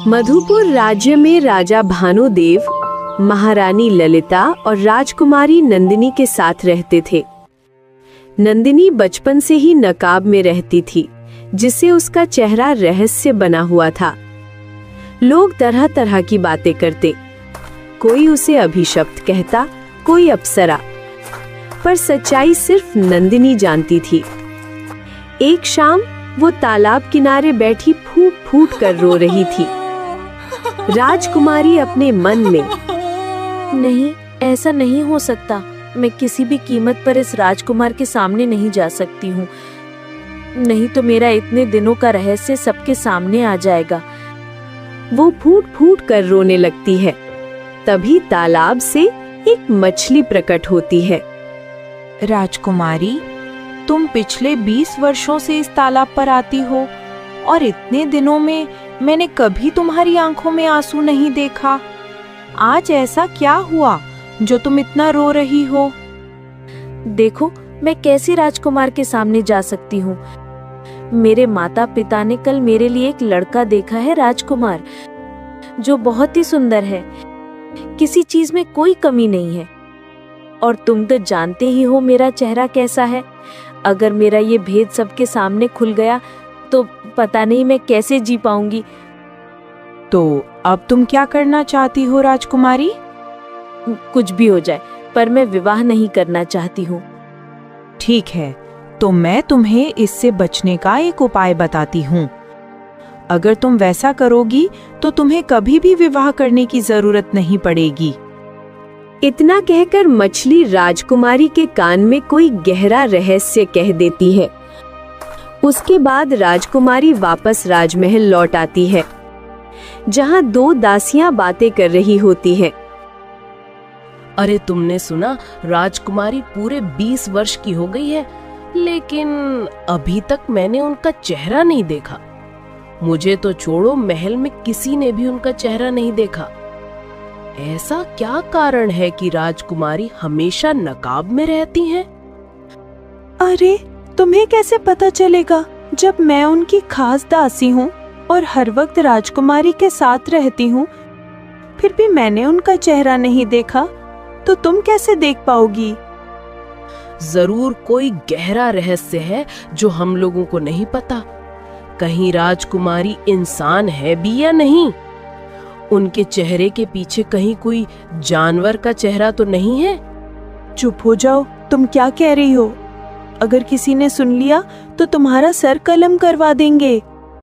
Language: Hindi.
मधुपुर राज्य में राजा भानुदेव, महारानी ललिता और राजकुमारी नंदिनी के साथ रहते थे। नंदिनी बचपन से ही नकाब में रहती थी, जिससे उसका चेहरा रहस्य बना हुआ था। लोग तरह तरह की बातें करते, कोई उसे अभिशप्त कहता, कोई अप्सरा, पर सच्चाई सिर्फ नंदिनी जानती थी। एक शाम वो तालाब किनारे बैठी फूट फूट कर रो रही थी। राजकुमारी अपने मन में, नहीं, ऐसा नहीं हो सकता। मैं किसी भी कीमत पर इस राजकुमार के सामने नहीं जा सकती हूँ, नहीं तो मेरा इतने दिनों का रहस्य सबके सामने आ जाएगा। वो फूट फूट कर रोने लगती है। तभी तालाब से एक मछली प्रकट होती है। राजकुमारी, तुम पिछले 20 वर्षों से इस तालाब पर आती हो और इतने दिनों में मैंने कभी तुम्हारी आंखों में आंसू नहीं देखा। आज ऐसा क्या हुआ जो तुम इतना रो रही हो? देखो, मैं कैसे राजकुमार के सामने जा सकती हूँ? मेरे माता पिता ने कल मेरे लिए एक लड़का देखा है, राजकुमार, जो बहुत ही सुंदर है। किसी चीज में कोई कमी नहीं है। और तुम तो जानते ही हो मेरा चेहरा कैसा है। अगर मेरा ये भेद सबके सामने खुल गया तो पता नहीं मैं कैसे जी पाऊंगी। तो अब तुम क्या करना चाहती हो राजकुमारी? कुछ भी हो जाए, पर मैं विवाह नहीं करना चाहती हूँ। ठीक है, तो मैं तुम्हें इससे बचने का एक उपाय बताती हूँ। अगर तुम वैसा करोगी तो तुम्हें कभी भी विवाह करने की जरूरत नहीं पड़ेगी। इतना कहकर मछली राजकुमारी के कान में कोई गहरा रहस्य कह देती है। उसके बाद राजकुमारी वापस राजमहल लौट आती है, जहां दो दासियां बातें कर रही होती हैं। अरे, तुमने सुना, राजकुमारी पूरे 20 वर्ष की हो गई है, लेकिन अभी तक मैंने उनका चेहरा नहीं देखा। मुझे तो छोड़ो, महल में किसी ने भी उनका चेहरा नहीं देखा। ऐसा क्या कारण है कि राजकुमारी हमेशा नकाब में रहती हैं? अरे, तुम्हें कैसे पता चलेगा जब मैं उनकी खास दासी हूँ और हर वक्त राजकुमारी के साथ रहती हूँ? फिर भी मैंने उनका चेहरा नहीं देखा, तो तुम कैसे देख पाओगी? जरूर कोई गहरा रहस्य है जो हम लोगों को नहीं पता। कहीं राजकुमारी इंसान है भी या नहीं? उनके चेहरे के पीछे कहीं कोई जानवर का चेहरा तो नहीं है? चुप हो जाओ, तुम क्या कह रही हो? अगर किसी ने सुन लिया तो तुम्हारा सर कलम करवा देंगे।